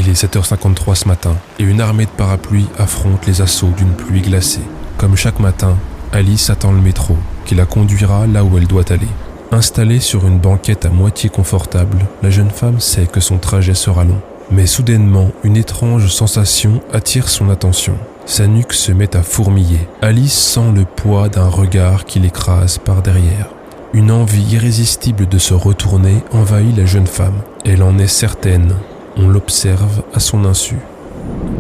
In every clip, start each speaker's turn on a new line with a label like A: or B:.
A: Il est 7h53 ce matin et une armée de parapluies affronte les assauts d'une pluie glacée. Comme chaque matin, Alice attend le métro qui la conduira là où elle doit aller. Installée sur une banquette à moitié confortable, la jeune femme sait que son trajet sera long. Mais soudainement, une étrange sensation attire son attention. Sa nuque se met à fourmiller. Alice sent le poids d'un regard qui l'écrase par derrière. Une envie irrésistible de se retourner envahit la jeune femme. Elle en est certaine. On l'observe à son insu.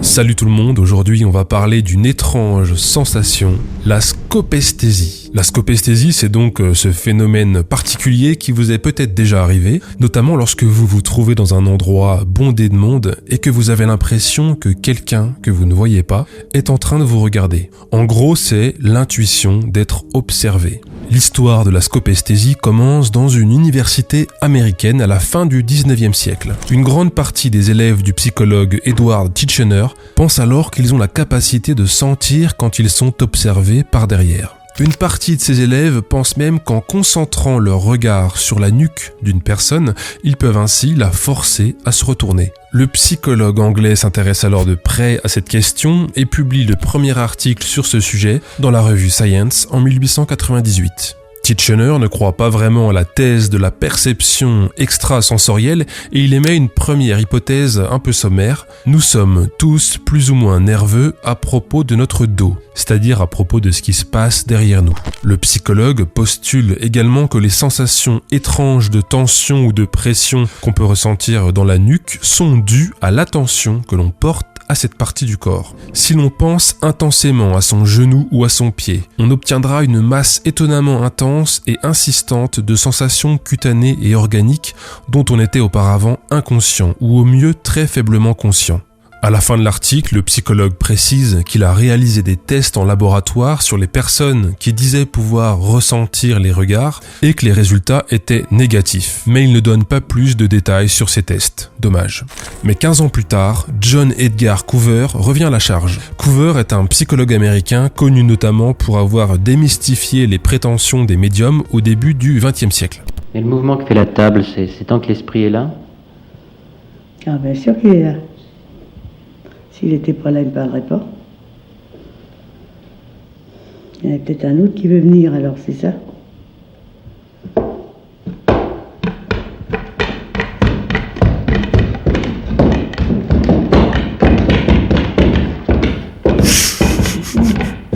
A: Salut tout le monde, aujourd'hui on va parler d'une étrange sensation, la scopesthésie. La scopesthésie, c'est donc ce phénomène particulier qui vous est peut-être déjà arrivé, notamment lorsque vous vous trouvez dans un endroit bondé de monde et que vous avez l'impression que quelqu'un que vous ne voyez pas est en train de vous regarder. En gros, c'est l'intuition d'être observé. L'histoire de la scopesthésie commence dans une université américaine à la fin du 19e siècle. Une grande partie des élèves du psychologue Edward Titchener pensent alors qu'ils ont la capacité de sentir quand ils sont observés par derrière. Une partie de ces élèves pensent même qu'en concentrant leur regard sur la nuque d'une personne, ils peuvent ainsi la forcer à se retourner. Le psychologue anglais s'intéresse alors de près à cette question et publie le premier article sur ce sujet dans la revue Science en 1898. Titchener ne croit pas vraiment à la thèse de la perception extrasensorielle et il émet une première hypothèse un peu sommaire. Nous sommes tous plus ou moins nerveux à propos de notre dos, c'est-à-dire à propos de ce qui se passe derrière nous. Le psychologue postule également que les sensations étranges de tension ou de pression qu'on peut ressentir dans la nuque sont dues à l'attention que l'on porte à cette partie du corps. Si l'on pense intensément à son genou ou à son pied, on obtiendra une masse étonnamment intense et insistante de sensations cutanées et organiques dont on était auparavant inconscient ou au mieux très faiblement conscient. À la fin de l'article, le psychologue précise qu'il a réalisé des tests en laboratoire sur les personnes qui disaient pouvoir ressentir les regards et que les résultats étaient négatifs. Mais il ne donne pas plus de détails sur ces tests. Dommage. Mais 15 ans plus tard, John Edgar Coover revient à la charge. Coover est un psychologue américain connu notamment pour avoir démystifié les prétentions des médiums au début du XXe siècle.
B: Et le mouvement que fait la table, c'est tant que l'esprit est là ?
C: Ah bien sûr qu'il est là. S'il n'était pas là, il ne parlerait pas. Il y en a peut-être un autre qui veut venir, alors c'est ça.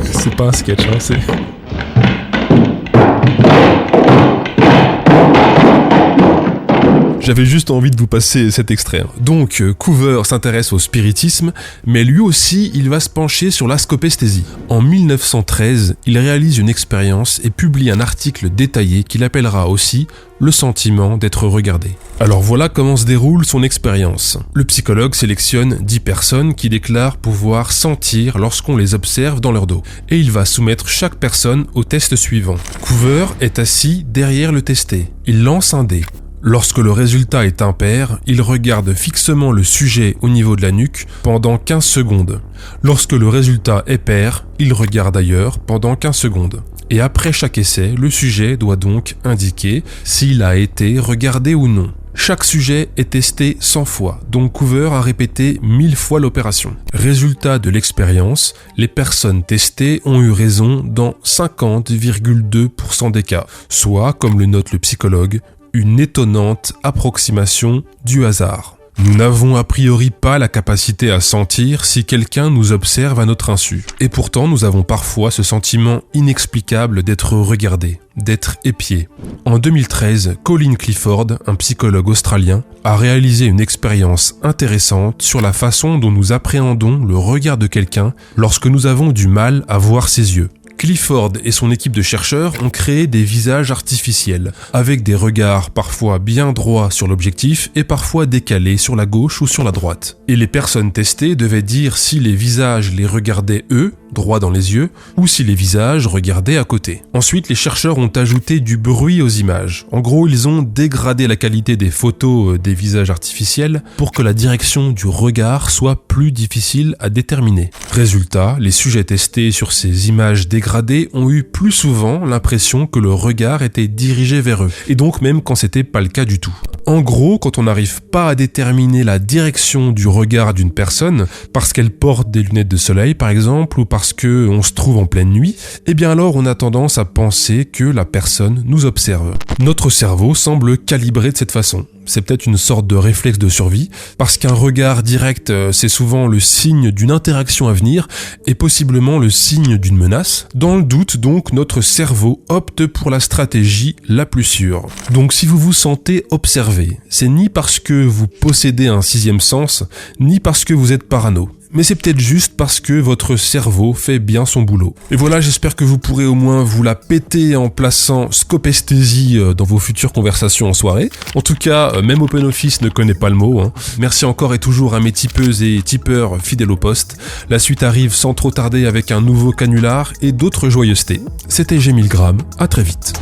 A: C'est pas un sketch, hein, c'est... J'avais juste envie de vous passer cet extrait. Donc, Coover s'intéresse au spiritisme, mais lui aussi, il va se pencher sur la scopesthésie. En 1913, il réalise une expérience et publie un article détaillé qu'il appellera aussi « Le sentiment d'être regardé ». Alors voilà comment se déroule son expérience. Le psychologue sélectionne 10 personnes qui déclarent pouvoir sentir lorsqu'on les observe dans leur dos. Et il va soumettre chaque personne au test suivant. Coover est assis derrière le testé. Il lance un dé. Lorsque le résultat est impair, il regarde fixement le sujet au niveau de la nuque pendant 15 secondes. Lorsque le résultat est pair, il regarde ailleurs pendant 15 secondes. Et après chaque essai, le sujet doit donc indiquer s'il a été regardé ou non. Chaque sujet est testé 100 fois, donc Coover a répété 1000 fois l'opération. Résultat de l'expérience, les personnes testées ont eu raison dans 50,2% des cas, soit, comme le note le psychologue, une étonnante approximation du hasard. Nous n'avons a priori pas la capacité à sentir si quelqu'un nous observe à notre insu. Et pourtant, nous avons parfois ce sentiment inexplicable d'être regardé, d'être épié. En 2013, Colin Clifford, un psychologue australien, a réalisé une expérience intéressante sur la façon dont nous appréhendons le regard de quelqu'un lorsque nous avons du mal à voir ses yeux. Clifford et son équipe de chercheurs ont créé des visages artificiels, avec des regards parfois bien droits sur l'objectif et parfois décalés sur la gauche ou sur la droite. Et les personnes testées devaient dire si les visages les regardaient eux, droit dans les yeux, ou si les visages regardaient à côté. Ensuite, les chercheurs ont ajouté du bruit aux images. En gros, ils ont dégradé la qualité des photos des visages artificiels pour que la direction du regard soit plus difficile à déterminer. Résultat, les sujets testés sur ces images dégradées ont eu plus souvent l'impression que le regard était dirigé vers eux, et donc même quand c'était pas le cas du tout. En gros, quand on n'arrive pas à déterminer la direction du regard d'une personne, parce qu'elle porte des lunettes de soleil par exemple, ou parce qu'on se trouve en pleine nuit, eh bien alors on a tendance à penser que la personne nous observe. Notre cerveau semble calibré de cette façon. C'est peut-être une sorte de réflexe de survie, parce qu'un regard direct, c'est souvent le signe d'une interaction à venir, et possiblement le signe d'une menace. Dans le doute, donc, notre cerveau opte pour la stratégie la plus sûre. Donc si vous vous sentez observé, c'est ni parce que vous possédez un sixième sens, ni parce que vous êtes parano. Mais c'est peut-être juste parce que votre cerveau fait bien son boulot. Et voilà, j'espère que vous pourrez au moins vous la péter en plaçant scopesthésie dans vos futures conversations en soirée. En tout cas, même OpenOffice ne connaît pas le mot. Merci encore et toujours à mes tipeuses et tipeurs fidèles au poste. La suite arrive sans trop tarder avec un nouveau canular et d'autres joyeusetés. C'était G1000 grammes, à très vite.